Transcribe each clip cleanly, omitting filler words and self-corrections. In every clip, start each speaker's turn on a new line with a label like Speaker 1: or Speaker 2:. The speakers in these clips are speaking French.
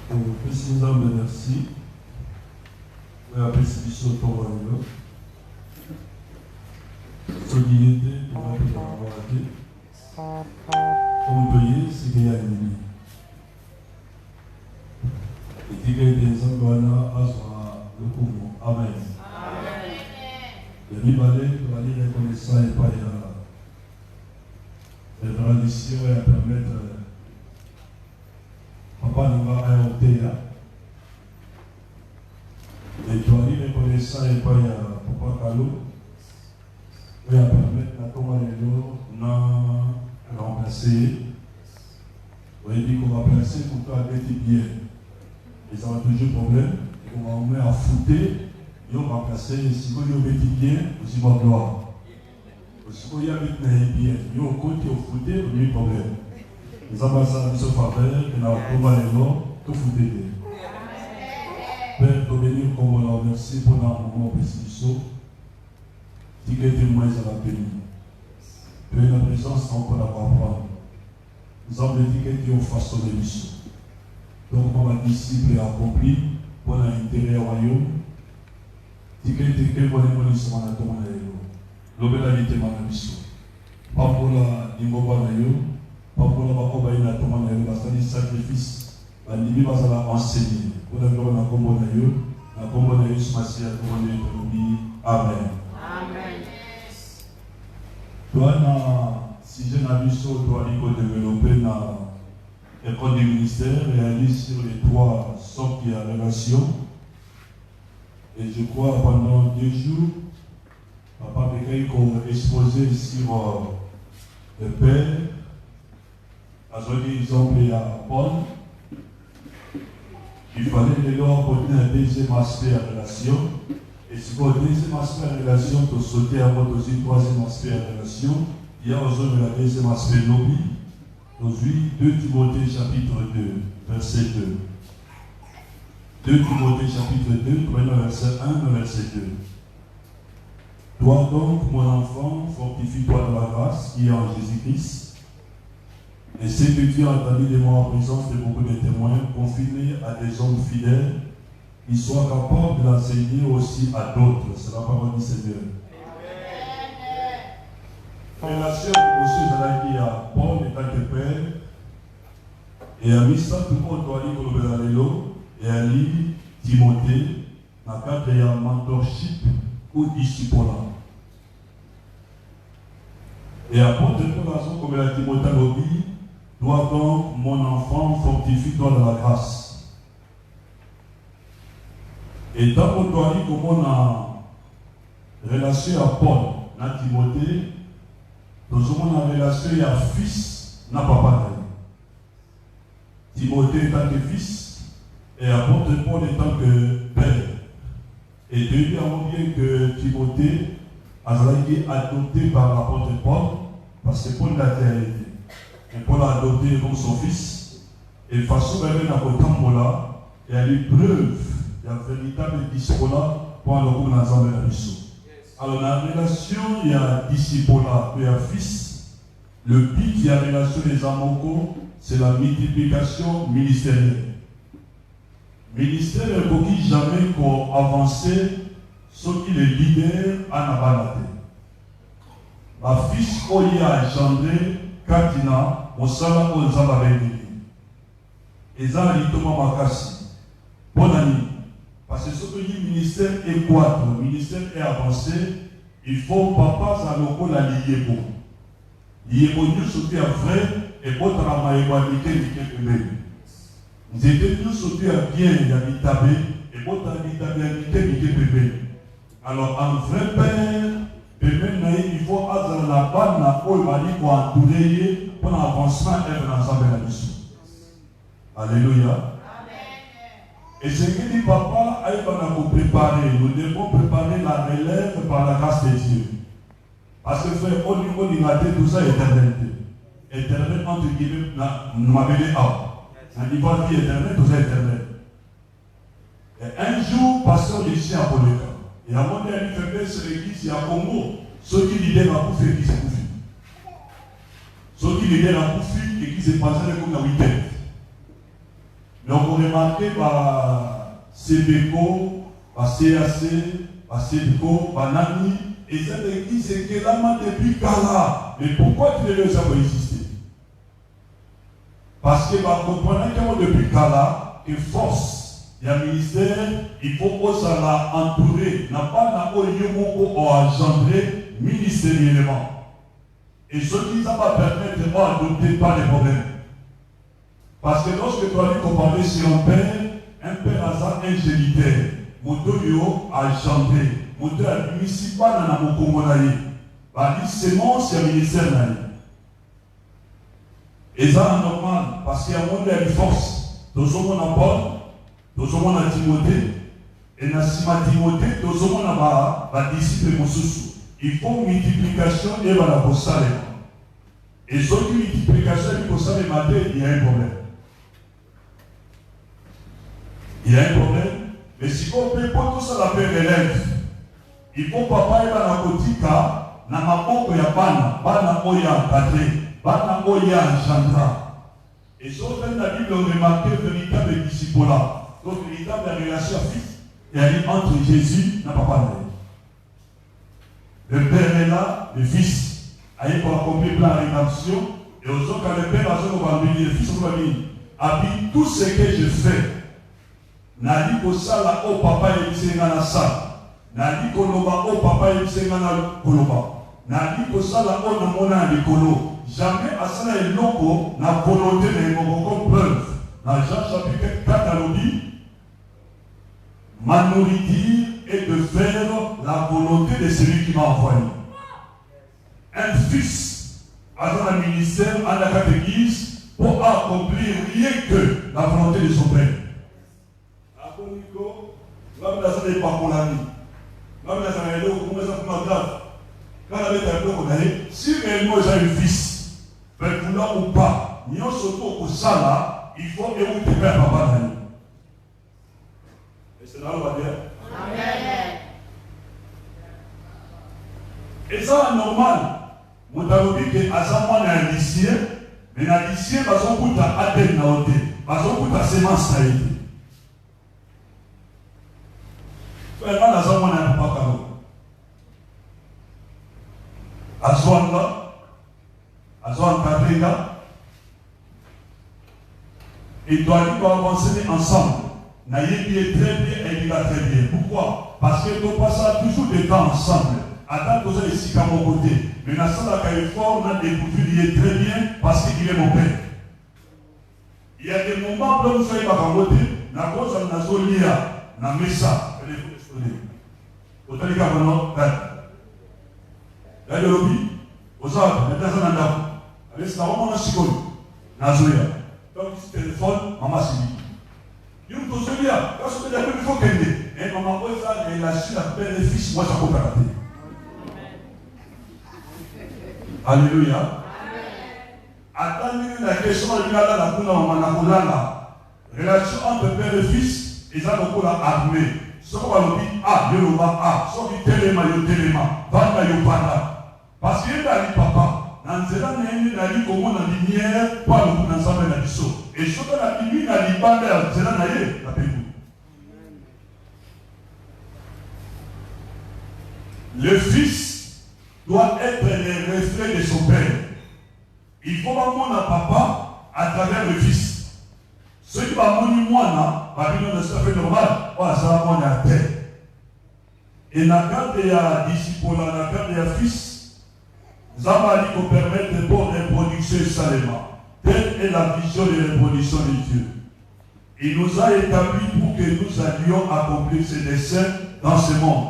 Speaker 1: Président, merci. La persécution de ton royaume. Solidarité pour la paix. Comme payer, c'est qu'il y a une limite. Et qu'il y a des angwana à soi le couvent. Amen. Et lui, pour aller reconnaissant et pas la tradition et à permettre papa nous va inventer. Et tu aller reconnaissant et pas papa Kalo. Et à permettre à Thomas Lelo de remplacer. On dit qu'on va remplacer pour toi avec tes biens. Et ça va toujours problème. Et on va mettre à fouter. Et on va remplacer si vous avez des biens, aussi votre gloire. Si vous avez des biens, et on compte au fouter, on a un problème. Les ambassades de ce faveur, et dans Thomas Lelo, tout fouter. Père, nous bénir comme on l'a remercié pour un moment précieux. Si quelqu'un moins à la béni. Que la présence on peut la comprendre. Nous avons dit que Dieu fasse son émission. Donc, comme un disciple est accompli pour l'intérêt au royaume, si quelqu'un pour l'évolution à la tombe de l'eau, l'obéalité de la mission. Pas pour la Nimboba Nayo, pas pour la Bakoba et la tombe de l'eau, c'est-à-dire sacrifice. La Nibi va la enseigner. Pour la gloire de la Combo Nayo, la Combo Nayo, c'est ma sœur, la Combo Nayo, Amen.
Speaker 2: Amen.
Speaker 1: Si je n'ai vu ça, doit développer dans l'école du ministère, réalise sur les 3 sortes de relations. Et je crois pendant 2 jours, Papa Bécaï a exposé sur le Père, à ce exemple à Paul. Il fallait les leur apporter un deuxième aspect à la relation. Et si pour le deuxième aspect à la relation, tu sauter à votre aussi le troisième aspect à la relation, il y a aujourd'hui le deuxième aspect de l'objet. Aujourd'hui, 2 Timothée chapitre 2, verset 2. 2 Timothée chapitre 2, prenons verset 1 et verset 2. Toi donc, mon enfant, fortifie-toi dans la grâce qui est en Jésus-Christ. Et ce que tu as entendu de moi en présence de beaucoup de témoins, confie-les à des hommes fidèles, qui soient capables de l'enseigner aussi à d'autres. C'est la parole du Seigneur. Relation aussi à Paul en tant que père, et à Missa, tout le monde doit aller pour le et à lire Timothée, dans le cadre de mentorship ou discipolat. Et apôtre de raison, comme la Timothée l'a dit, toi donc, mon enfant, fortifie-toi dans la grâce. Et dans mon doigt, comme on a relation à Paul, à Timothée, nous avons une relation à fils, n'a papa. Timothée en tant que fils, et apôtre Paul en tant que père. Et de lui avons bien que Timothée a été adopté par l'apôtre Paul, parce que Paul l'a été. Et Paul l'a adopté comme son fils. Et façon même à Kotambola, il y a l'épreuve. Il y a un véritable discipolat pour le groupe d'ensemble de la mission. Alors, dans la relation, il y a discipolat, il y a fils. Le but, il y a la relation des amocos, c'est la multiplication ministérielle. Ministère est pour qui jamais qu'on avance, ce qui est leader en abalate. Ma fils, quand il a engendré, Katina, on s'en va pour les abalate. Et ça, il tombe ma casse. Bonne année. Parce que ce que dit le ministère est quoi? Le ministère est avancé. Il faut papa ça le la lier pour. Lier pour nous sauter à vrai et pour travailler pour habiter les nous étions tous sauter à bien habiter et pour habiter les alors en vrai père, il faut avoir la bonne pour entourer pour l'avancement et l'ensemble de la mission. Alléluia. Et ce que dit papa, il va nous préparer. Nous devons préparer la relève par la grâce de Dieu. Parce que frère, au niveau de la tête, tout ça est éternalité. Éternel, entre guillemets, nous m'avons dit ah. On dit pas vie éternelle, tout ça est éternel. Et un jour, pasteur ici à Poleka. Et à mon dernier faiblesse sur l'église, il y a Congo. Ceux qui l'idée à bouffer, qui se bouffent. Ceux qui l'idée à bouffer et qui se passent comme la week-end. Donc, remarqué CBECO, CAC, CEDECO, Nani, et cette église est que là depuis Kala. Mais pourquoi tu les as existé? Parce que comprenez que depuis Kala, que force, il y a un ministère, il faut que ça l'a entouré, n'a pas engendré ministériellement. Et ce qui ça va permettre de d'adopter pas les problèmes. Parce que lorsque tu as dit qu'on parlait sur un père hasard ingéniteur, mon doyo a chanté, mon doyo a municipal dans mon Congonaï, c'est mon ministère. Et ça est normal, parce qu'il y a un monde de force. Dans ce monde à Paul, dans ce monde à Timothée, et dans ce monde à Timothée, dans ce monde à disciple Moussoussou. Il faut multiplication et la possale. Et ce qui multiplication et possale il y a un problème. Il y a un problème, mais si on peut pas tout ça la paix relève, il faut papa et la kotika, na maboko ya bana oya encadré, bana oya engendra. Et ce que la Bible a remarqué, véritable disciple-là, donc véritable relation entre Jésus et papa. Le Père est là, le Fils a eu pour accomplir plein de rédemption, et aux autres, quand le Père a dit, le Fils a dit, tout ce que je fais, n'a dit que ça là, oh papa, il s'est dans la salle, n'a dit que oh papa, il s'est dans la coloba, n'a dit que ça là, oh non, mon âme est colo, jamais à ça là, il loco, n'a volonté de comme preuve. Dans Jean chapitre 4, on dit, ma nourriture et de faire la volonté de celui qui m'a envoyé. Un fils a dans le ministère, à la catéchise, pour accomplir rien que la volonté de son père. Si réellement j'ai un fils, vouloir ou pas, il faut écouter père papa. Et c'est là où on va dire. Amen. Et ça, normal. Mon dit que Azaman est un lycée, mais un lycée, parce qu'on coûte à Athènes, parce qu'on coûte à Sémence. Vraiment, Azaman est un papa cadeau. Azaman Kadega, et doit avancer ensemble. Naïe est très bien et il va très bien. Pourquoi? Parce que nous passons toujours des temps ensemble. Attends que vous êtes ici à mon côté. Mais dans ce cas, on a découvert qu'il est très bien parce qu'il est mon père. Il y a des moments où vous soyez à mon côté, la cause de la zolia, la messa, elle est explosée. Autant les gars, maintenant, là, le lobby, aux autres, maintenant, on a avec ça, on a un psychologue, la zolia. Donc, si téléphone, maman, c'est lui. Il faut se dire, parce que il faut qu'elle ait. Et maman, elle a su la bénéfice, moi, ça peut pas rater. Alléluia. Attendez la question de la relation entre père et fils, et ça, on peut l'armée. Ce qu'on va dire, ah, Yoruba, ah, ce qui est téléma, Vanda, Yopanda. Parce qu'il y a dit papa, dans ce cas, il y a dit comment on a dit hier, pas le coup d'ensemble de la biseau. Et ce qu'on a dit, il y a dit pas de c'est là, la paix. Le fils doit être le reflet de son père. Il faut voir mon papa à travers le fils. Ceux qui vont mourir moi, va venir de ce fait normal, ça va mon à terre. Et dans le cadre de la disciple, dans le cadre de la fils, ça va nous permettre de bonne reproduction seulement. Telle est la vision de la reproduction de Dieu. Il nous a établis pour que nous allions accomplir ses desseins dans ce monde.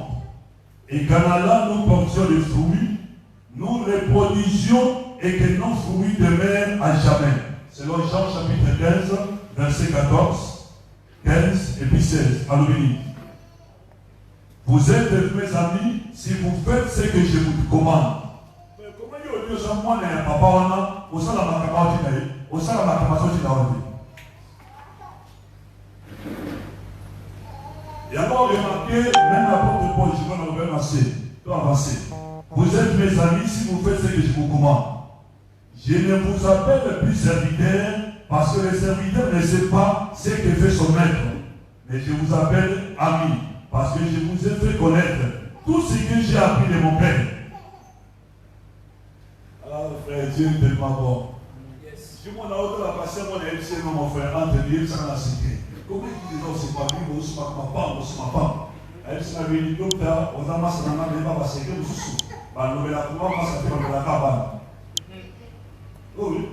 Speaker 1: Et qu'en allant nous portions des fruits, nous reproduisions et que nos fruits demeurent à jamais. Selon Jean chapitre 15, verset 14, 15 et puis 16. Alléluia. Vous êtes mes amis si vous faites ce que je vous commande. Mais comment il y a eu moi et papa au sein de ma capacité, au sein de ma capacité d'arriver. Et alors remarquez, même l'apôtre Paul, je vais nous avancer. Vous êtes mes amis si vous faites ce que je vous commande. Je ne vous appelle plus serviteur, parce que le serviteur ne sait pas ce que fait son maître. Mais je vous appelle ami, parce que je vous ai fait connaître tout ce que j'ai appris de mon Père. Ah, frère, Dieu est tellement bon. Si mon autre a passé mon élection, mon frère, entre Dieu, ça n'a cité. Comment il dit, non, c'est pas lui, c'est pas ma femme, c'est ma femme. Elle s'est dit, l'hélicoptère, on a massé dans la main, on va se faire le sous. On va la couper, on va se faire la cabane. Oui.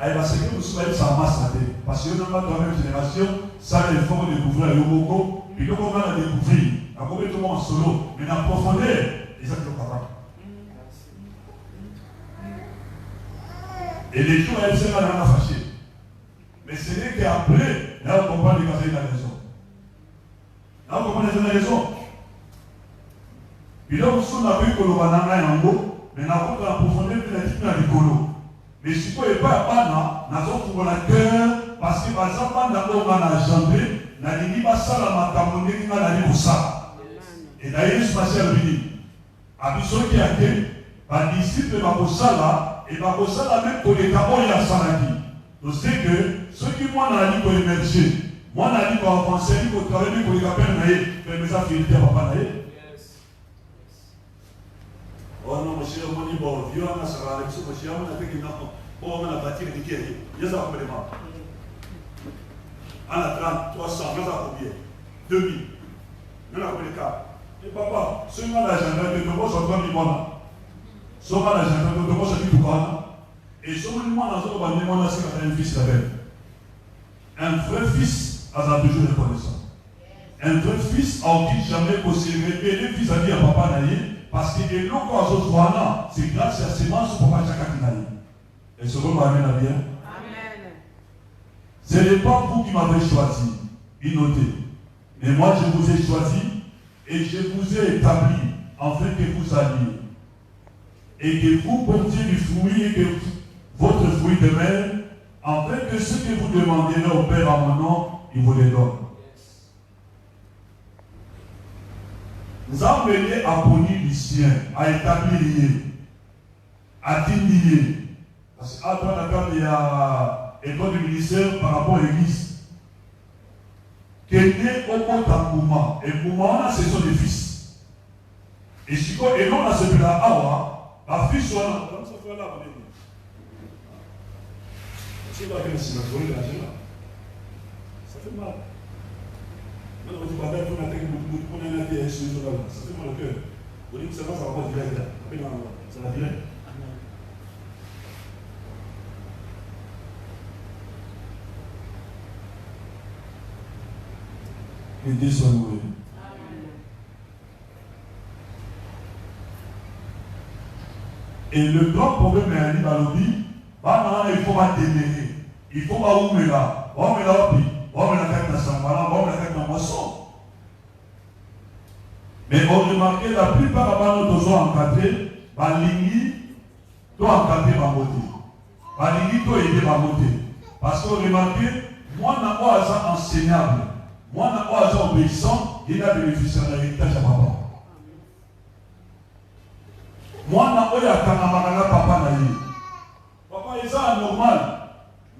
Speaker 1: Elle va se faire le sous, elle s'en masse la tête. Parce que dans la même génération, ça, il faut découvrir le Yoboko, puis donc on va la découvrir. On va tout le monde en solo, mais dans la profondeur, ils sont capables. Et les jours, elle s'est mal fâchée. Mais ce n'est qu'après, là, on comprend les gars, il a raison. Là, on comprend les gens, raison. Puis là, on a vu que le banana en haut, mais on a vu la profondeur de la type dans le colo. Mais si vous n'avez pas à nous avons pour le cœur, parce que par exemple, on a engendré, on a dit, ça, la matamone, on a dit ça. Et d'ailleurs, il se passe à l'unité. À ceux qui a été, les disciples de Babosala, et Babosala même pour les cabons, il y a Salaki. Je sais que ceux qui m'ont dit pour émerger, moi, on a dit pour avancer, pour travailler, pour les capels, mais mes affaires, papa, oh non, monsieur, on dit bon, vieux, on a ça, monsieur, on a fait qu'il n'a pas, on a bâti les quais, il y a ça pour les mains. On a 30, 300, on a combien 2000. On a combien de cas? Et papa, ce qu'on a l'agenda, de nouveau, c'est pas mi-mois. Ce qu'on a l'agenda, de nouveau, c'est tout quoi. Et ce qu'on a l'agenda, on a un fils là-bas. Un vrai fils a toujours reconnaissance. Un vrai fils a dit jamais possible. Et le fils a dit à papa Naïe, parce que les gens qui c'est grâce à la sémence pour papa Chaka Naïe. Et ce qu'on va amener à bien. Amen. Ce n'est pas vous qui m'avez choisi, innotez. Mais moi je vous ai choisi et je vous ai établi afin que vous alliez. Et que vous portiez du fruit et que votre fruit demeure, afin que ce que vous demanderez au Père à mon nom, il vous les donne. Nous avons mené à punir les siens, à établir lié, à diminuer. Parce qu'après il y a école du ministère par rapport à l'église. Qui est au compte à Mouma. Et Mouma, ce sont des fils. Et si on est non à ce là, la fille soit là. Comme ça fait là, vous c'est là que c'est la folie là. Ça fait mal. Maintenant, on dit pas d'ailleurs qu'on a été pour qu'on ait été sur le là. Ça fait mal au cœur. On dit que ça va pas direct là. Après, ça va direct. Et Dieu soit loué. Et le grand problème est à l'Ibalobi, il faut pas démêler. Il faut pas oublier là. On met là, on met la carte de Sambala, on met la carte de Moisson. Mais on remarque la plupart de nos besoins encadrés, Balingui, doit encadrer ma beauté. Balingui doit aider ma beauté. Parce qu'on remarque, moi, je n'ai pas enseignable. Moi, je n'ai pas obéissant, il a bénéficié de l'héritage à papa. Moi, je n'ai pas papa. Papa, il est normal.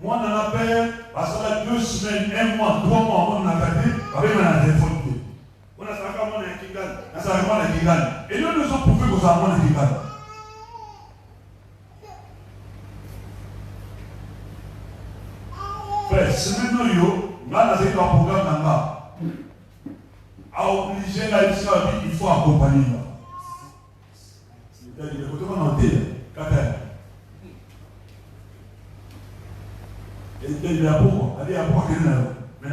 Speaker 1: Moi, je n'ai pas parce que 2 semaines, 1 mois, 3 mois, on a gardé, avec un téléphone. On a fait un Kingan, on a fait un Kingan. Et nous, nous avons prouvé que nous avons un Kingan. Frère, c'est maintenant, on a fait un programme là. À obliger la vie, il faut accompagner. C'est-à-dire, il faut noter, il y a beaucoup, il y a beaucoup de gens. Mais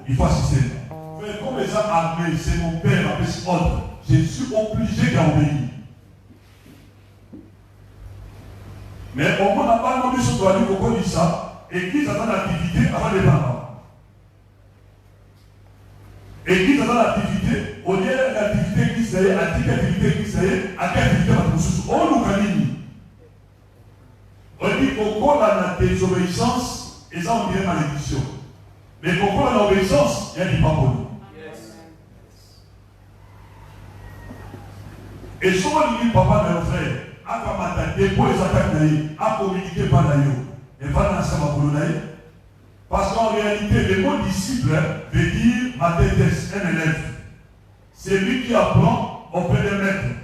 Speaker 1: il faut assister. Mais comme les gens armés, c'est mon père, après c'est autre, je suis obligé d'obéir. Mais au moins, on n'a pas nommé sur toi, on dit ça, Église a l'activité avant les parents. Église a l'activité, au lieu de l'activité qui s'est, à quelle activité qui s'est, à quelle activité on nous gagne. On dit qu'on a la désobéissance, et ça on dirait malédiction. Mais qu'on a l'obéissance, il y a du pas pour nous. Et si on dit papa de nos frères, à commander pour les attaques, à communiquer par d'ailleurs. Et pas dans sa macolonnaï. Parce qu'en réalité, le mot disciple veut dire matétes, un élève. C'est lui qui apprend auprès des maîtres.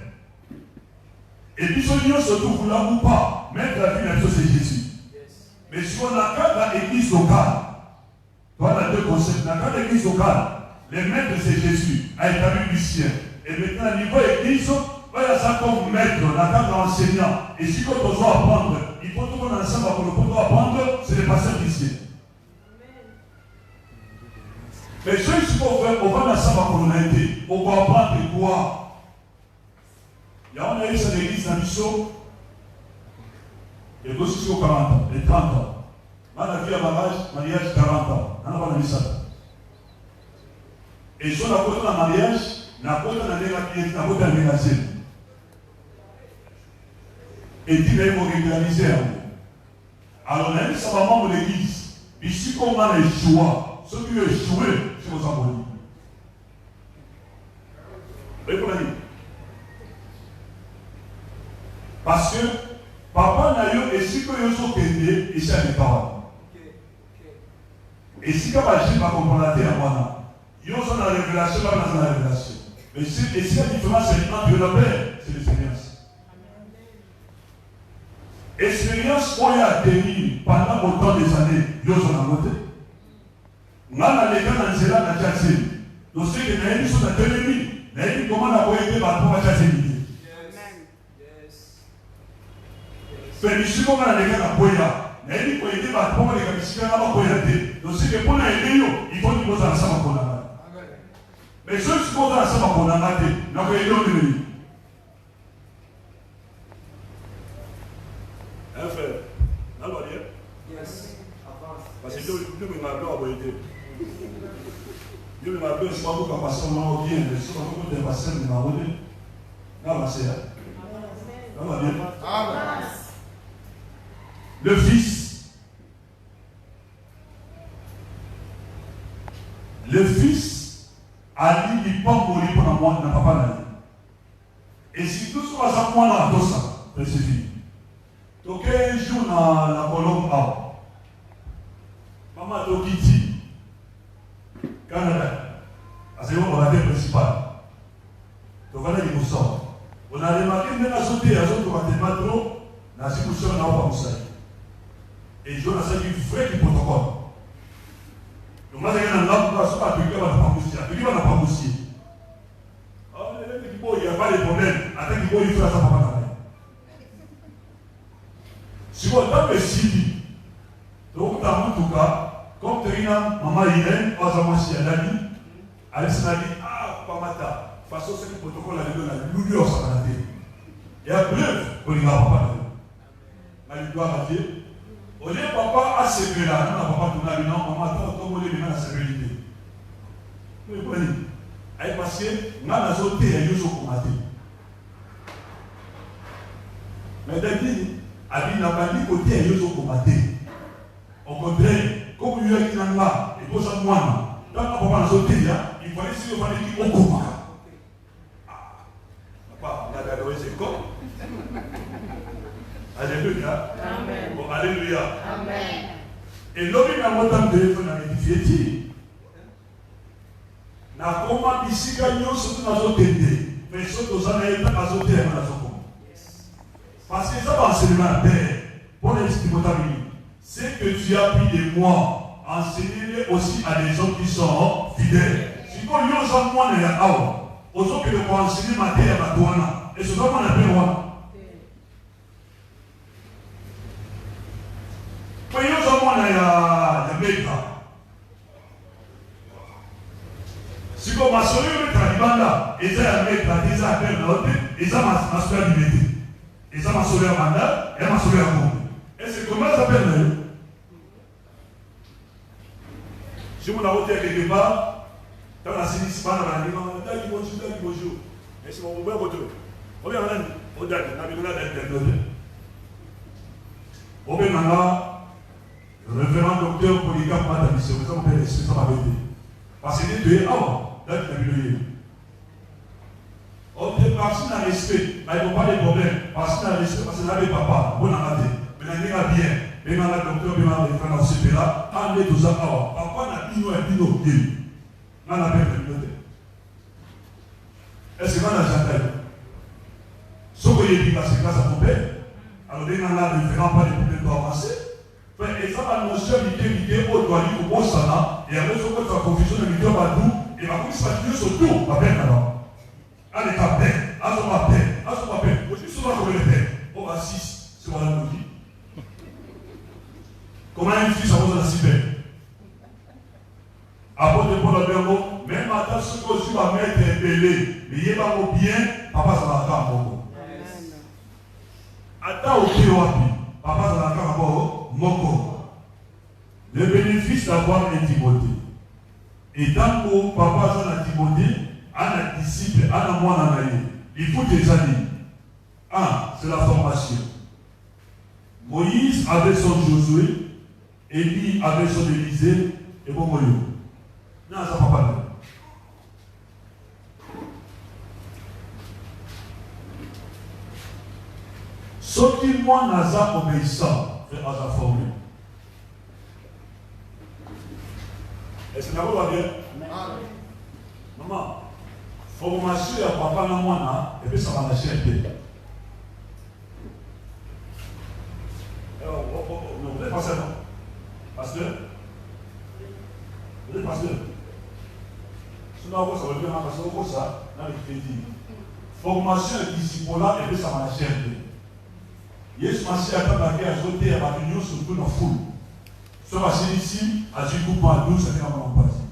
Speaker 1: Et puis, ce lieu se trouve là ou pas. Maître la vie, la chose, c'est Jésus. Mais si on a quand l'église locale, on a deux concepts. Dans quand l'église locale, les maîtres, c'est Jésus, a établi du ciel. Et maintenant, au niveau église, il y a ça comme maître, on attend enseignant. Et si quand on doit apprendre, il faut tout le monde ensemble pour le pouvoir apprendre, c'est les pasteurs ici. Mais ceux qui vont faire, on va ensemble pour l'unité. On va apprendre quoi? Il y a une église à l'église dans Bissau. Et aussi sur 40 ans, et 30 ans. On a vu un mariage 40 ans. On a pas vu ça. Et sur la côté d'un mariage, la côté d'un ménage. Et dit, mais il faut régulariser. Alors, on a dit, ça va membre de l'église. Ici, comme on a échoué, ceux qui ont échoué, c'est vos abonnés. Vous voyez comment dire? Parce que, papa n'a eu, et si que vous avez été, et c'est les paroles. Et si que vous avez comprendre la terre, ils ont la révélation, pas dans la révélation. Mais si la différence est entre le Père, c'est l'expérience. Expérience qu'on a tenue pendant autant des années, ils ont voté. On a les gars dans cela, dans la chasse. Donc, c'est que les gens sont dans l'ennemi. Les gens comment la voyez par rapport à la chasse. Mais si on a les gars dans la boya, les gens qui ont été par rapport à la chasse, donc c'est que pour les gens, il faut qu'ils posent ensemble pour la. Mais ceux qui posent ensemble pour la mater, ils n'ont pas été au début. Hein, frère? Non, va dire? Yes. Parce que Dieu m'a appelé à voyer. Dieu m'a appelé, je ne sais pas pourquoi passer au bien, je ne sais pas pourquoi tu es passé de ma route. Non, ma sœur. Non, va bien. Le Fils. Le Fils a dit il peut mourir pendant moi, n'a pas la vie. Et si tout ce qu'on a moi dans tout ça, c'est fini. Donc, un jour dans la colombe, maman Tokiti, Canada, c'est mon relateur principal. Donc, voilà les moussons. On a remarqué que la sauté, la sauté, on va trop, la situation n'a pas moussé. Et je vais dire vrai du protocole. Donc, moi, j'ai un homme qui va se faire appliquer, on n'a pas moussé. Appliquer, on n'a pas moussé. Il n'y a pas de problème. Attends qu'il faut y faire ça, papa. Si vous avez suivi, donc dans tout cas, comme tu as maman Irène, on a marché à l'ami, elle s'est dit, ah, pamata, de toute façon, c'est le protocole à l'égard de l'union, ça va être. Et à preuve, on ne va pas parler. Elle doit rater. On est papa à ce que là, non, papa tout là, non, maman, on est maintenant à la sécurité. Vous voyez, parce que, on a la zone, elle est au combattre. Mais d'ailleurs, il n'a pas dit côté à eux combattre. Au contraire, comme il y a qui n'en a, et pour ça, moi, dans la papa sauté, il fallait si on fallait qu'il combat. Papa, on a gardé ses corps. Alléluia. Amen. Bon, alléluia. Amen. Et l'homme n'a pas tant de téléphone à l'édifier. N'a comment ici gagné surtout dans notre tête. Mais surtout, ça n'a pas dans notre tête. Parce que ça va enseigner à terre, pour les Timothée, c'est que tu as pris de moi, enseigner aussi à des gens qui sont fidèles. Si vous avez un gens moi, aux gens qui vont enseigner ma terre à toi, et ce qu'on appelle moi. Mais il y a un gens moi, il y a des si vous m'assurez que tu as là, et ça a des appels dans l'autre, et ça m'a assuré l'unité. Et ça m'a sauvé un mandat, et elle m'a sauvé un monde. Et c'est comment ça s'appelle? Si vous avez été quelque part, dans la série, pas dans la vie, bonjour. Et c'est mon bon retour. On vient maintenant, on date, on a besoin d'être. On vient maintenant, le référent docteur Polycarpe m'a dit, c'est ça qu'on fait l'expression avec lui. Parce que les deux, là, tu as vu le on est parti dans le respect, mais il n'y a pas de problème. Parce que dans le respect, parce que là, les papas, bon en matin, mais là, il y a bien. et dans la docteur, et dans le frère, etc. En est tout ça, papa n'a plus et plus d'eau. On a bien fait. Est-ce que on a jamais ce que j'ai dit, c'est grâce à mon père. Alors, il y a un référent, pas de problème avancé. Et ça va nous faire l'idée au doigt du bon sana, et avec ce que tu as confusion de l'idée à tout, et va commencer à dire sur tout, ma peine alors. Allez, ta peine, à son ma peine, à son ma peine. Moi, je suis souvent comme le père. On va 6, c'est voilà nous dit. Comment un fils a besoin de 6 peines? Après de Paul Albergo, même maintenant, ce que aussi va mettre est belé, mais il va au bien, papa ça va faire un bon. Attends au pied wapi, papa ça va faire un bon moko. Le bénéfice d'avoir une Timothée. Et tant que papa a une Timothée, un disciple, un moine en aïe, il faut des années. Un, c'est la formation. Moïse avait son Josué, Élie avait son Élisée, et bon Moïse. Non, ça ne va pas. Ce qui moi n'a obéissant, fait à sa formule. Est-ce que vous va bien? Maman, formation à papa na moi, et puis ça va lâcher un peu. Vous êtes pasteur, non? Pasteur? Vous êtes pasteur? Sinon, ça va bien, parce que ça, dans les crédits. Formation et disciple-là, et puis ça va lâcher un peu. Yes, Massi a tapé à sauter à la réunion, surtout dans la foule. Ce passé ici, à 10 coupes à 12, ça fait un moment passé.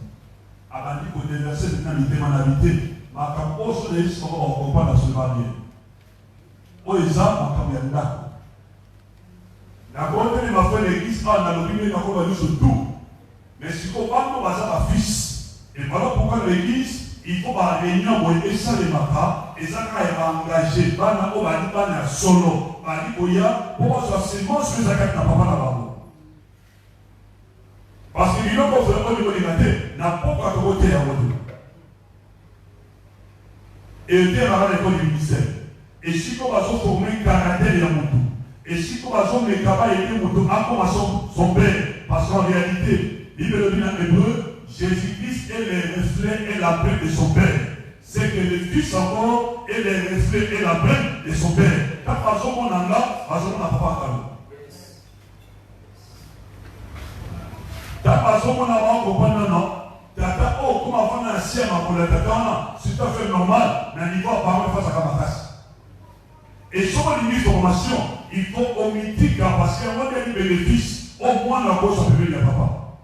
Speaker 1: À la dit qu'on déversait maintenant les démanabilités. Mais quand on se dit, on comprend absolument bien. On est là, on est là. La grande il m'a fait l'église, on a l'opinion, on a dit sur tout. Mais si on parle de ma fils, et voilà pourquoi l'église, il faut la réunion pour aider ça les mapas, et ça va engager, on va dire solo, on va dire pour qu'on soit seulement sur les actes n'a pas là-bas. Parce que l'union qu'on fait au niveau des matés n'a pas qu'à côté à votre. Et le terme à l'école du ministère. Et si on va se former un caractère de Moutou, et si on va se former un travail de Moutou, à comment son père, parce qu'en réalité, il le dit en hébreu, Jésus-Christ est le reflet et la plaie de son père. C'est que le Fils encore est le reflet et la plaie de son père. Quand on a là, on n'a pas parlé. Ta façon qu'on a compris non, tata oh comment on a un sien pour le tata c'est tout à fait normal, mais il va parler face à Kamakas. Et sur une formation, il faut omettre parce qu'il y a un bénéfice, au moins la cause peut venir papa.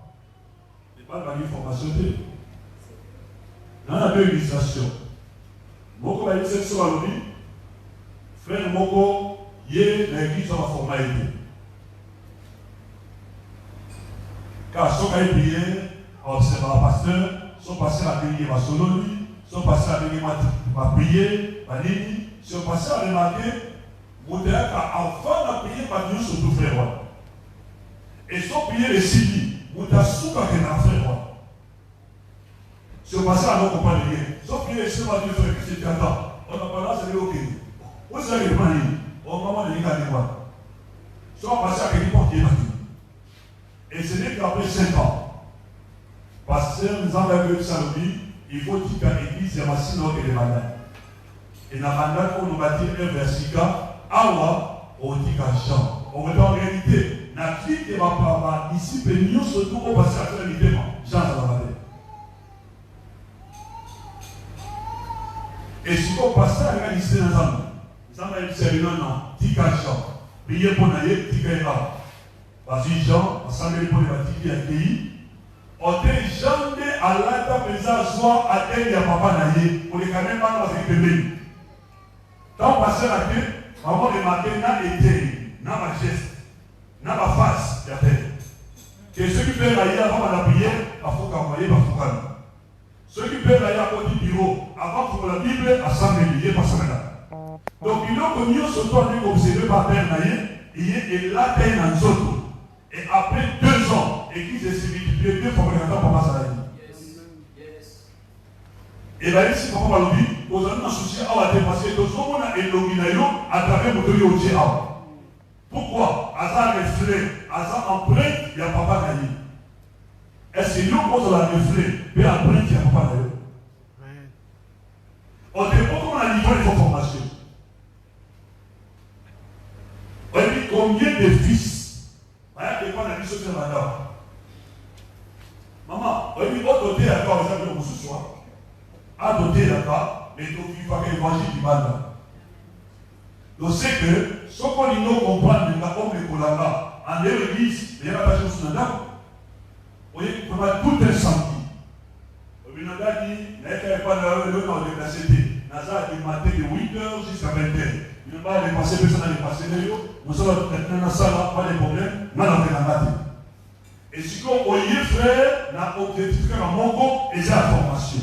Speaker 1: C'est pas une formation. Dans la administration, Moko va dire cette soirée, frère Moko, hier l'église va formalité. Car ceux qui ont prié, observent le pasteur, sont passés à payer ma soloni, sont passés à payer ma prier, ma nini, sont passés à remarquer, mon frère, qu'enfin à payer ma Dieu sur tout frère. Et sont priés les signes, mon frère, souka que n'a frère. Sont passés à nos compagnons, sont priés les signes, ma Dieu frère, qui s'est attend. On n'a pas là, c'est ok. Où est-ce que les manis, au moment de l'Icanéwa, sont passés à payer pour qui est parti. Et ce n'est qu'après 5 ans, pasteur nous avons vu Saint-Louis, il faut dire qu'à l'église, il y a sinon que les malades. Et dans la mandat, on nous bâtit un versica, awa, on dit qu'à Jean. On veut en réalité, la fille qui va parler ici, mais nous surtout, on va passer à faire l'idée, Jean, ça va aller. Et si on passe à la lycée dans un ça va être sérieux, non, dit qu'à Jean. Priez pour n'aller, dit qu'à Jean. Parce que Jean, ensemble pour les bâtiments qui accueillis, on dit jamais à l'âge présent soit à elle et à papa naïe, pour les canaux pas dans les bébés. Quand on passe la tête, on va remarquer n'a été, n'a ma geste, n'a ma face, il y a fait. Que ceux qui peuvent naïe avant la prière, il faut qu'envoyer par Foucault. Ceux qui peuvent naïe à côté du bureau, avant pour la Bible, à 100 milliers par semaine. Donc, il a connu ce temps observé par Père naïe, il est là, il est en zone. Et après 2 ans, l'église est multipliée 2 fois pour les temps pour passer à la vie. Et là, ici, comment on va le dire, vous avez un souci à dépasser. Donc, on a un à travers le Dieu. Pourquoi? Hasard reflet aza empreinte ya papa na ye. Est-ce que nous posons la reflet, mais empreinte ya papa na ye? On dépend comment on a niveau de formation. On dit combien de fils? Voilà que on a dit ce que madame. Maman, on dit doté à quoi vous avez ce soir? À doter à quoi? Mais donc il faut que l'évangile du mal. Donc c'est que ce qu'on dit nous comprendre, nous avons des collabs en l'église, il y a pas de chose dans l'âme. On dit qu'on a tout un senti. On a dit, il n'y a pas de la cité. Naza du matin de 8h jusqu'à 20h. Il ne va pas dépasser, personne n'a dépassé. Nous sommes maintenant dans la salle, pas de problème. Nous avons la matin. Et si on y est frère, on a objectif à mon corps et c'est la formation.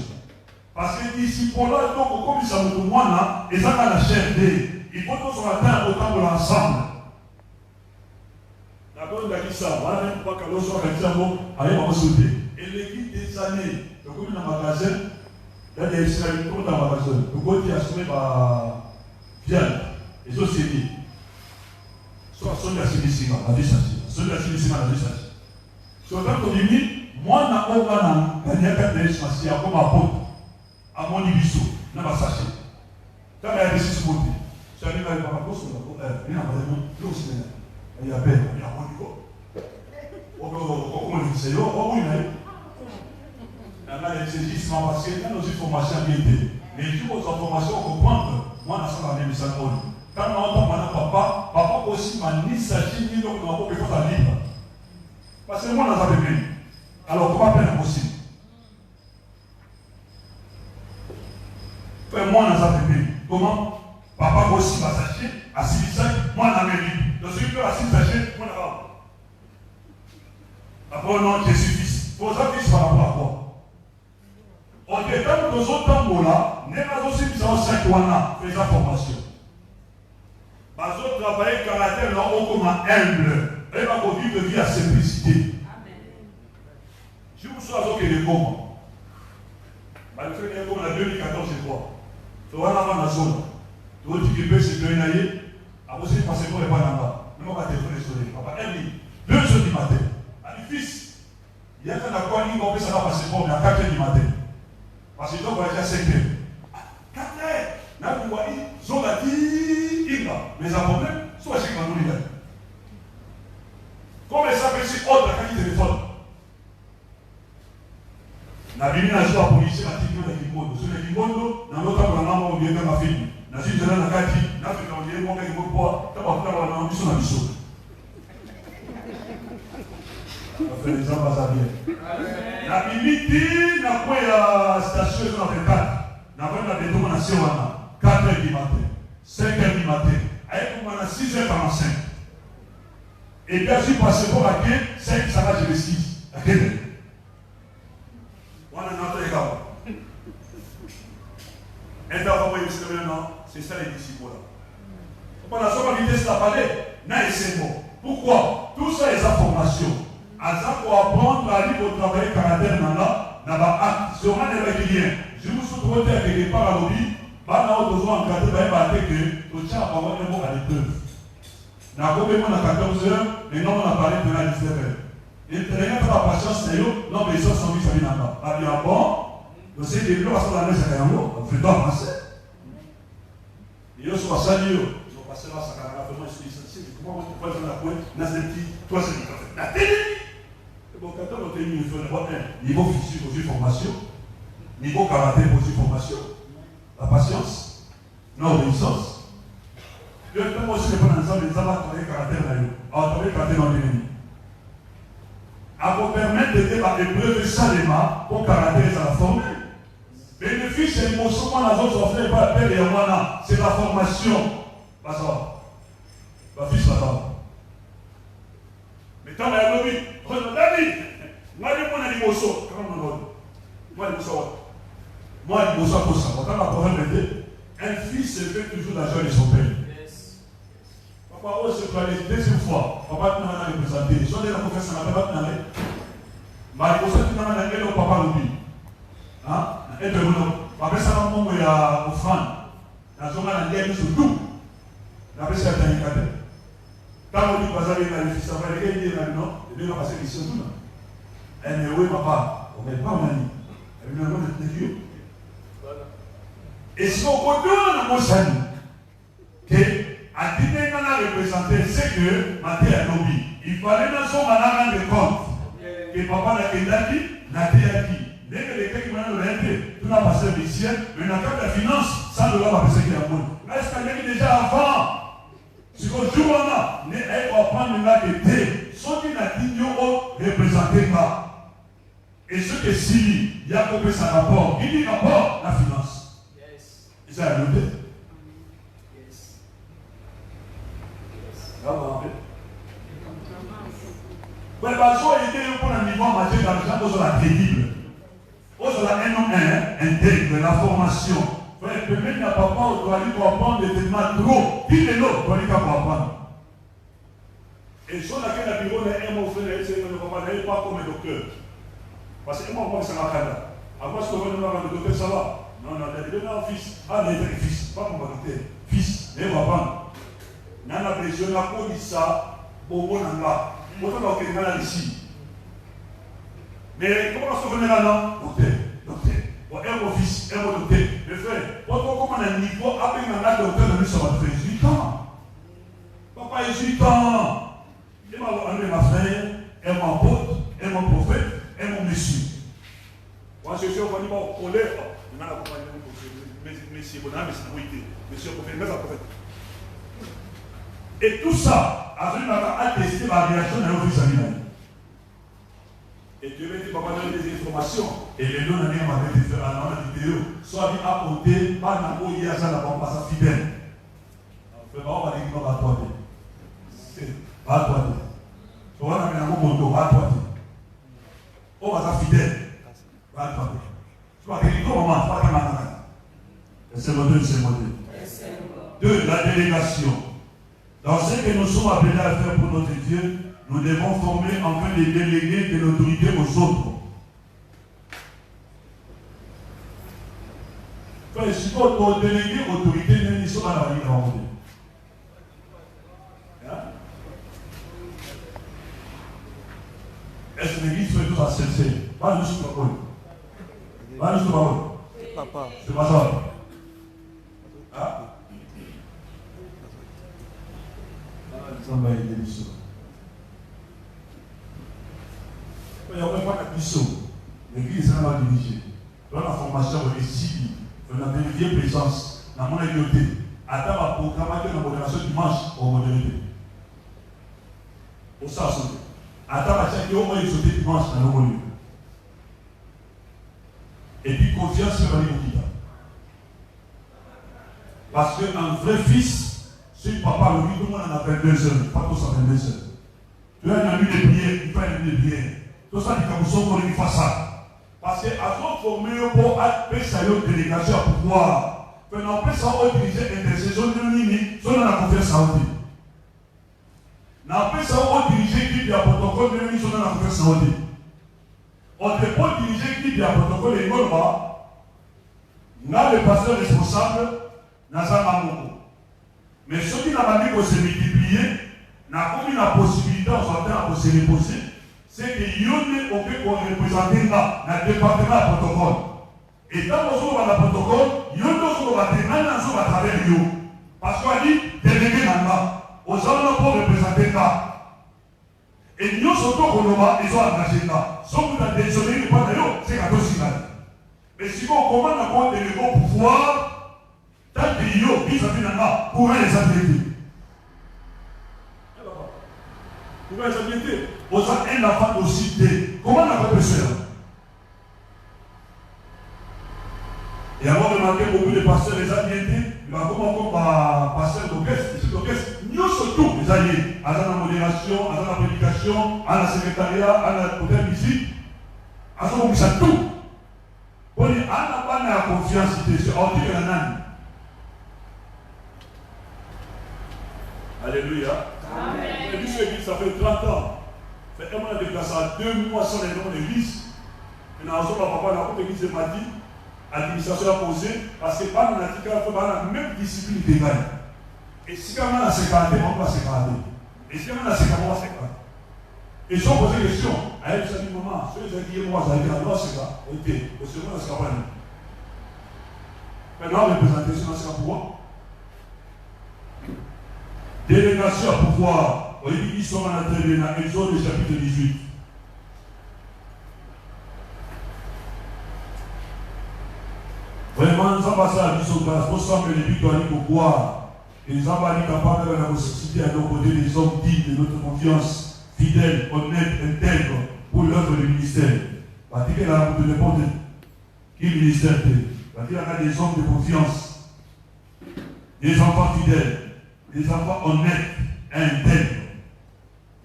Speaker 1: Parce que d'ici pour là, comme ça me demande, et ça va la chair d'eux. Il faut qu'on soit atteint autant de l'ensemble. D'abord, on a dit ça. Voilà, même pas que l'on soit avec ça, allez, on va sauter. Et l'équipe des années, comme dans le magasin, il y a des Israéliens dans le magasin. Le côté a sauvé ma viande. Et ça, c'est dit. Soit son assimilissement, la vie sachée. Son assimilissement, la vie sachée. Sur le temps qu'on dit, moi, je n'ai pas gagné à 4 ans, comme apôtre, à mon ibisso, je n'ai pas sachet. Quand il y a des 6 mots, je n'ai pas posé il y a il y a peine, il y a mon niveau. On dit, c'est là, on dit, il m'a passé dans nos informations bien été. Mais il faut aux informations comprendre. Moi, je suis dans les messages. Quand on entend maintenant papa aussi m'a ni sachet, ni donc on a pas besoin de livre. Parce que moi, on a besoin. Alors, comment faire possible? Moi, on a besoin. Comment? Papa aussi m'a sachet, à 6 moi, on a besoin. Donc, celui qui a 6 sachets, moi, on a besoin. Après, non, Jésus-Fils. Pour ça, fils par rapport à quoi? On détermine dans ce temps-là, nous avons aussi mis en 5 ans, faisant formation. Nous avons travaillé le caractère là, comme humble. Et nous avons vivre de vie à simplicité. Si vous soyez au Québec, comment? Malgré que nous avons 2014, je crois. Il faut avoir la zone. Tu veux t'occuper de ce que tu as dit. Après, c'est passé pour les Panama. Nous avons téléphoné sur les papa. 2 heures du matin. Allez, fils, il y a un accord qui va passer pour 4 heures du matin. Parce que donc, on va dire 5 heures. 4 heures. Là, vous voyez, ils ont dit, mais un problème, soit chez nous, il y a. Comme ça fait si autre quand il téléphone. La Bible n'a pas policier la tigre de Kimondo. Sur le Kimondo, dans notre temps, on a bien ma fille. La fille de la Kati, n'a fait qu'on dit, mon gars, il faut pas, t'as pas fait la ambition à l'issue. On fait les ambassadeurs. La Bible dit, n'a pas la station dans le 4. N'a pas la détournation 4 heures du matin, 5 heures du matin, avec moi à 6h45. Et bien, je suis passé pour la quai, 5, ça va, je le 6. À quelle heure? On a notre écart. Et là, on va y se maintenant, c'est ça les disciples là. On a seulement vitesse la palais, n'a c'est bon. Pourquoi? Tout ça est information. À ça, pour apprendre à lire au travail caractère, n'a pas acte. Si on a des règles, je vous souhaite quelque part à l'objet. Bah, on a besoin d'encadrer, que tu tiens à avoir un mot à l'épreuve. Nous avons besoin de 14 heures, mais non, on a parlé de la 19 heures. Et rien que la patience, non, mais ils sont mis à l'île. Ah bien, bon, je sais que les gens sont dans les aéroports, on fait pas avancer. Ils sont passés à l'île, ils sont passés là, ça a vraiment essentiel. Comment on peut faire la pointe, dans ce petit, toi, c'est du café. La télé! Et bon, quand on a tenu une fois, niveau physique, aussi formation, niveau caractère, aussi formation. La patience, l'obéissance. Je vais aussi répondre ensemble, les avoir travaillé caractère là. On va travailler caractère dans l'ennemi. À vous permettre de débattre l'épreuve salement pour caractériser la formule. Bénéfice et émotion, la zone offerte par la paix et Yamana, c'est la formation. Pas ça. La fille, ça va. Mais tant qu'il y a l'objet, regardez, moi, je prends l'émotion. Comment on dit? Moi, l'émotion. Moi, il faut pour ça. Quand la parole était, un fils se fait toujours la joie de son père. Papa, on se plaît la deuxième fois. Papa, tu m'as représenté. Si on est la confesse, on n'a pas de n'allé. Mais il faut que tu m'as dit, papa l'oublie. Hein? Et puis, après ça, on va à offrande. La zone à la guerre, sur tout. Après, c'est un cadet. Quand on dit que vous avez fils, ça va aller dire non, il va passer ici tout. Mais oui, papa, on n'est pas en ami. Elle me demande de Dieu. Et si on retourne au Mossani, que à dîner qu'on a représenté, c'est que Maté a lobby. Il fallait dans son management de compte que papa n'a qu'à dit, n'a qu'à dit. Dès que les gens qui m'ont orienté, tout n'a passé le ciel, mais dans le cadre de la finance, ça ne doit pas passer qu'il y a un monde. Est-ce qu'il y a déjà avant? Si au jour où on a, on va prendre le cas de thé, ceux qui n'ont dit qu'ils représentent pas. Et ceux qui s'y il y a coupé sa rapport. Il dit rapport, la finance. Yes. Et ça a noté. Yes. Là, on va en fait. Mais parce qu'on était pour un niveau majeur d'argent, on sera crédible. On sera un homme intègre, la formation. Peut-être n'a pas on doit aller pour apprendre des éléments trop. Qui est l'autre doit aller pour apprendre. Et sur laquelle la bureau n'est un mot fait, c'est que ne va pas comme un docteur. Parce que moi, ça m'a calé. Après, ce que vous avez le docteur, ça va. Non, non, il y a un fils. Ah, il y a un fils. Pas comme un docteur. Fils, il va prendre. Il y a un besoin, il y a un peu de ça. Bon, bon, on va. Pourtant, on va faire ici. Mais comment est-ce que vous venez là? Docteur, docteur. Bon, un office, un docteur. Le frère, comment on a un niveau avec un docteur de lui, ça va faire 18 ans. Papa, 18 ans. Il m'a enlevé ma frère, et mon pote, et mon prophète, et mon monsieur. Moi, je suis au niveau colère. Il m'a accompagné monsieur Bonham, monsieur prophète, mais ça prophète. Et tout ça, Azul m'a attesté ma réaction dans l'office familial. Et Dieu m'a dit, papa, donner des informations. Et les deux années, on m'avait fait un vidéo. Soit dit à côté, pas dans le haut, il y a ça, pas ça fidèle. On va dire qu'il va toi. Va toi. On va dire un moto, va toi. On va ça fidèle. Va toi. Tu vas dire comment on va faire. C'est modèle, c'est modèle. Deux, la délégation. Dans ce que nous sommes appelés à faire pour notre Dieu, nous devons former enfin des délégués de l'autorité aux autres. Si votre délégué autorité n'est pas dans la vie grande. Est-ce que l'église fait tout ça sincère? Pas juste parole. Pas juste parole. Papa. C'est pas ça. Hein? Ça va aider les choses. Il n'y a pas de mission. L'église est là dirigée. Dans la formation, on est civil. On a vérifié présence. Dans mon communauté. Attends la programmation de la modération dimanche au modérité. Au ça, sauter. Attends la chaque jour, on va sauter dimanche dans nos lieux. Et puis confiance sur les gens. Parce qu'un vrai fils, si papa le dit, tout le monde en a 22 heures. Pas tous en 22 heures. Tu as une nuit de prière, il fait une nuit de prière. Tout ça, il faut qu'on fasse ça. Parce qu'à son formé pour appeler ça une délégation à pouvoir. Mais on peut ça utiliser intercession de l'ennemi, soit dans la confiance à ôter. On peut ça utiliser qui a protocole de l'ennemi, soit dans la confiance à ôter. On ne peut pas utiliser qui a protocole de l'ennemi, on a le pasteur responsable dans sa maman. Mais ceux qui n'ont pas dit qu'on se multiplier, n'a pas eu la possibilité en sortant pour se reposer. C'est que Yone auquel on représente dans le département de protocole. Et dans le protocole, Yone va témoigner à travers Yo. Parce qu'on dit délégué là, aux hommes pour représenter là. Et nous surtout qu'on va, ils ont engagé là. Sauf que la décision n'est pas d'ailleurs, c'est qu'à tous mais si on commande à compte de l'égo pouvoir, tant que Yo, ils ont fait là, pour les habilités. Pour les habilités. Vous avez un enfant aussi de. Comment on appelle cela? Et avant de marquer beaucoup de pasteurs, les alliés, il va comment pasteur d'orchestre, nous surtout les alliés, à la modération, à la prédication, à la secrétariat, à la côté musique, à ce moment ça tout. On dit, à la confiance, c'est on dit la nane. Alléluia. Amen. Et puis, ça fait 30 ans. Fait un mois de déplacé à 2 mois sans les noms de l'église. Et dans le papa, la l'église m'a dit, l'administration a posé, parce que pas dans l'article, il faut avoir la même discipline légale. Et si quand même la sécurité, on va sécurité. Et si on a ces camarades, c'est quoi? Et si on pose des questions, elle dit maman, ceux qui disent moi, ça a été la loi, c'est ça. Ok, au second, c'est pas. Maintenant, représentation, c'est un pouvoir. Délégation à pouvoir. Ils sont à la télé, dans Exode chapitre 18. Vraiment, nous avons passé à la mission de grâce. Nous sommes les victoires pour pouvoir. Et nous avons été capables de la possibilité à nos côtés des hommes dignes de notre confiance, fidèles, honnêtes, intègres pour l'œuvre du ministère. Parce que là, vous ne dépendez qui ministère parce qu'il y a des hommes de confiance, des enfants fidèles, des enfants honnêtes, intègres.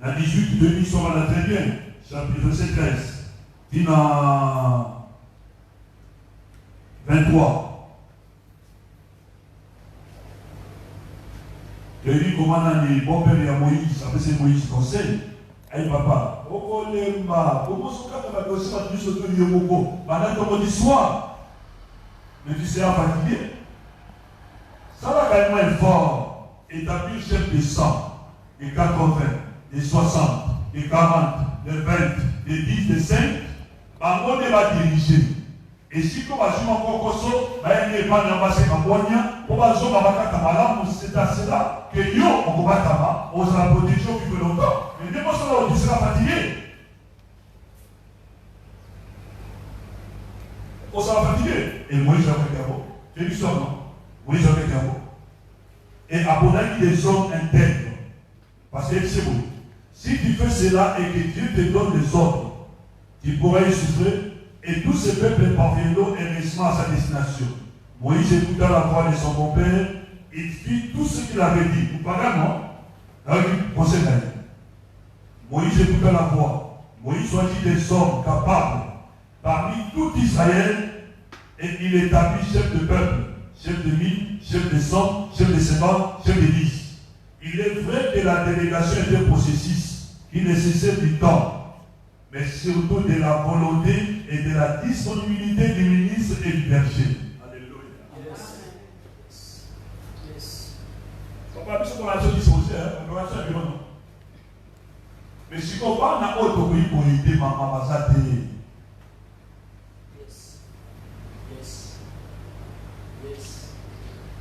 Speaker 1: La 18 de mission va la très bien, chapitre 13, dit dans 23. Je dis comment on a dit, bon père, il y a Moïse, après c'est Moïse qui conseille. Aïe papa, comment est-ce qu'on va aussi pas plus autour du Yomoko? Pendant ton soir. Mais tu seras fatigué. Ça va quand même être fort. Établir chef de 100, de 80, de 60, de 40, de 20, de 10, de 5. On va diriger. Et si tu vas jouer encore comme ça, il n'est pas dans le Camerounais, on va jouer dans le Cameroun, c'est là que nous, on va faire, on sera protégé au plus longtemps. Mais dès que tu seras fatigué, on sera fatigué. Et Moïse a fait un mot. Tu dis ça, non? Moïse a fait un mot. Et Abonai des hommes intègres. Parce que c'est bon. Si tu fais cela et que Dieu te donne des ordres, tu pourras y souffrir. Et tous ces peuples parviendront heureusement à sa destination. Moïse écouta la voix de son bon-père, il fit tout ce qu'il avait dit. Vous parlez, non? Alors, il conseille d'aller. Moïse écouta la voix. Moïse choisit des hommes capables parmi tout Israël et il établit chef de peuple, chef de 1000, chef de 100, chef de 50, chef de 10. Il est vrai que la délégation est un processus qui nécessite du temps, mais surtout de la volonté et de la disponibilité du ministre et du berger. Alléluia. Yes. Papa, puisque on a dit ça aussi, on va faire non. Mais si on va dans autre pays pour aider maman, ça te. Yes. Yes. Yes.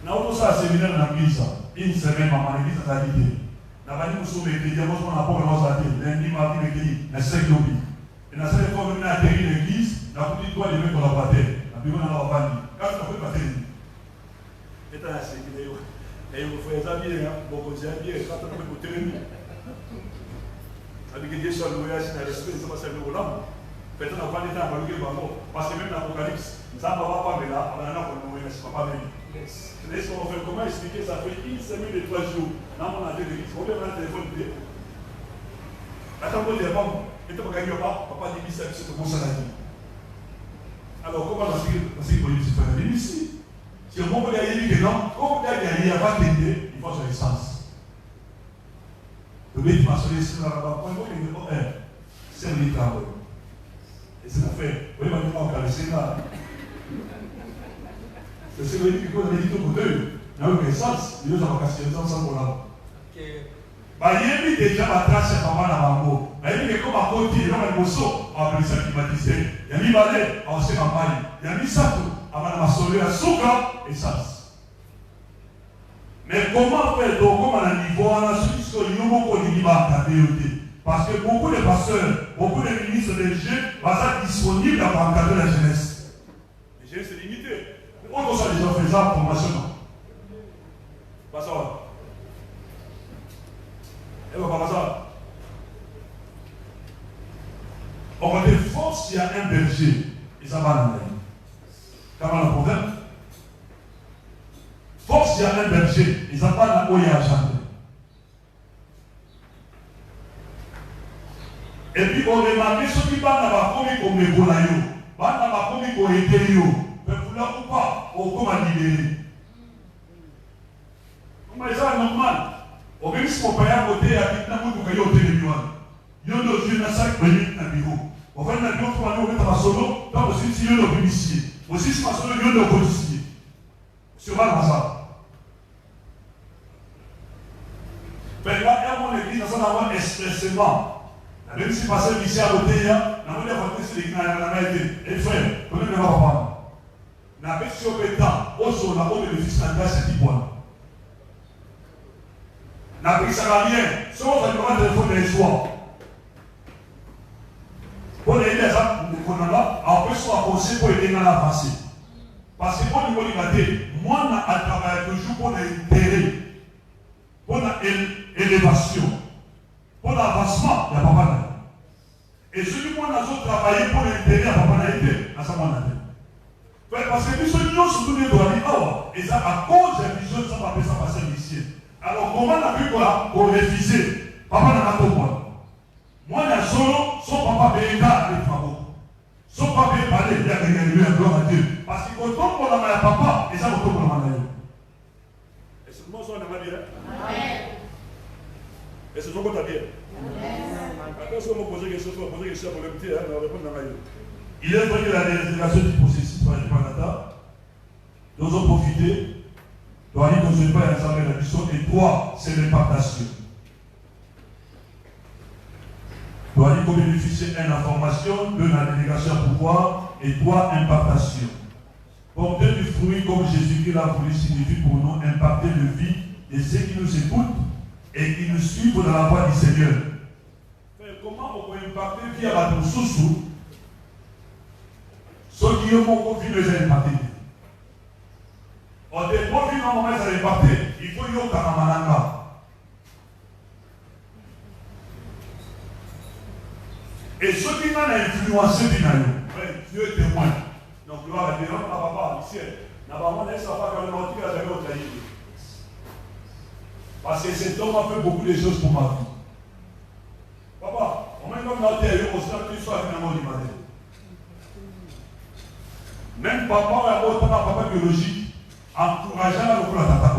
Speaker 1: Dans ça, séminaire dans l'église, une semaine, maman, l'église a l'idée. La vanille nous sauve l'église, on n'a pas vraiment ça. Lundi, mardi, l'église, les 5 jours. Et dans cette fois, on a atterri l'église, on a dit toi, les mecs, on l'a battu. On a dit, on l'a battu. Quand on a fait battre, et tu as dit, et vous faites ça bien, beaucoup de gens bien, quand on a fait battre, ça veut dire que Dieu soit loué, c'est dans l'esprit, ça va servir au lame. Peut-être qu'on n'a pas de temps à lui dire, parce que même dans l'Apocalypse, ça ne va pas là, on a un an pour louer, c'est pas même. Laisse-moi faire comment expliquer ça fait une semaine et 3 jours. Dans mon entrée de l'église, on vient dans le téléphone de Dieu. Attends, on ne dit pas, et tu ne gagnes pas, papa dit, c'est bon, ça l'a dit. Alors, comment on se dit que c'est pas la ici? Si on peut gagner, que non, comme il n'y a pas d'idée, il faut son essence. Le but m'a sonné sur la rabat, il faut que c'est un travail. Et c'est l'affaire. Oui, maintenant, on va laisser là. C'est ce que je dis que vous avez dit tout pour eux. Il n'y a aucun sens. Il y a un cassé de temps sans pour là. Il y a déjà la trace de maman dans la mot. Il y a comme à côté, il y a un morceau, on appelle ça climatisé. Il y a mis balai, on sait campagne. Il y a mis ça tout, avant de m'assurer à souka et sens. Mais comment faire donc, comme à un niveau, on a su que nous avons beaucoup de liberté. Parce que beaucoup de pasteurs, beaucoup de ministres des jeunes, vont être disponibles pour encadrer la jeunesse. La jeunesse est limitée. On doit ça déjà faire ça formation. Pas ça. Et on va pas ça. On va dire force, il y a un berger. Et ça va dans la vie. Comment le problème? Force, il y a un berger. Et ça va dans la où il y a un chanteur. Et puis on remarque ceux qui parlent dans la famille comme les Bolayo. Parlent dans la famille comme les Téléo. Mais vous là ou pas, on commence libérer. Mais ça c'est normal. Au même si on paye à côté, à Kitnamou, vous voyez au télévision. Il y a des jeunes à 5 minutes dans le bureau. On va dans le bureau, on va mettre ma solo, pas aussi si il y a des policiers. Aussi si ma solo, il y a des policiers. C'est pas ça. Mais là, il y a mon église, ça ça expressément. Même si passé ici à côté, on va dire que c'est les canadiens. Et frère, on ne va pas prendre. Na besi obeta oso na o bénéfice na grâce du point. Na bisi rien, so on va demander téléphone les soirs. Pour aider ça, nous là, après soit conseil pour aider dans l'avancée. Parce que au niveau de la tête, moi on a travaillé toujours pour l'intérêt, pour l'élévation, pour l'avancement, il n'y a pas mal. Et celui qui a travaillé pour l'intérêt, il n'y a pas mal d'intérêt, à ce moment-là. Parce que nous sommes surtout les droits, et ça à cause de la vision, ça va passer ici. Alors comment on a pu pour réviser? Papa n'a pas tout moi. Moi, il y a solo, son papa paye les travaux. Son papa paye parler, il y a gagné gloire à Dieu. Parce que quand on a mal à papa, et ça va tout pour la mal à Dieu. Et c'est comment ça on a mal à dire? Et c'est ce qu'on a dit. Après, si on me pose des questions, on va poser des questions pour le petit, on va répondre à la Il est vrai que la délégation du processus par le Canada, nous avons profité, nous avons dit que nous n'avons pas l'Assemblée de la mission, et trois, c'est l'impartation. Nous avons dit qu'on bénéficiait d'une information, de la délégation à pouvoir, et trois, impartation. Porter du fruit comme Jésus-Christ l'a voulu signifie pour nous impacter le vie de ceux qui nous écoutent et qui nous suivent dans la voie du Seigneur. Comment on peut impacter vie à notre sous-sous? Ceux qui ont confié les ont impactés. On dit, bon, finalement, ils ont impacté. Il faut y avoir un malanga. Et ceux qui m'ont influencé, Dieu est témoin. Donc, il va dire, papa, ici, normalement, ça va pas faire mentir à jamais au taillé. Parce que cet homme a fait beaucoup de choses pour ma vie. Papa, on m'a dit, on a été au sein de l'histoire finalement du matin. Même papa, autant papa biologique, encourageant le coup à tata.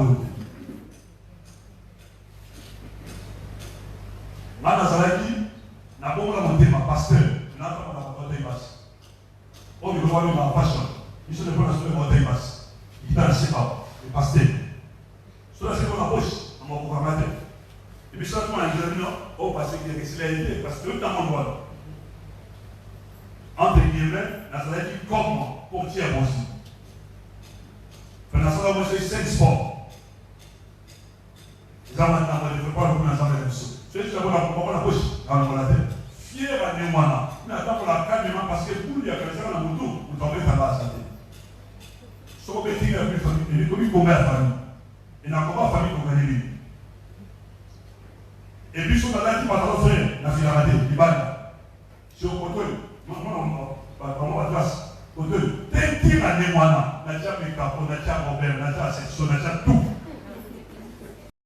Speaker 1: Manazalaki, n'a pas monté ma pasteur, n'a pas monté ma basse. Oh, il va voir ma passion. Il se développe sur le monté ma basse. Il est dans le sépa, le pasteur. Sur la sépa, la poche, on m'a programmé. Et puis, ça, on a dit, oh, parce qu'il y a des célérités, parce que tout dans mon doigt. Entre guillemets, Nazareth dit comment pour tirer mon aussi. Nazareth a mangé 5 sports. Les gens maintenant, je ne veux pas le prendre ensemble avec nous. C'est juste pour la poche, dans la tête. Fier à Némoana. Mais attends pour la calme, parce que pour lui, il y a quelqu'un dans le moto, vous tombez dans la santé. Son petit, il a plus de famille, il est connu comme mère famille. Il n'a pas famille pour gagner lui. Et puis, son talent qui va dans le frère, la finalité, il va. Si on contrôle, on va classe. Au deux, t'es qui la Némoana, n'a déjà mis capot, n'a déjà Robert, n'a déjà section, n'a déjà tout.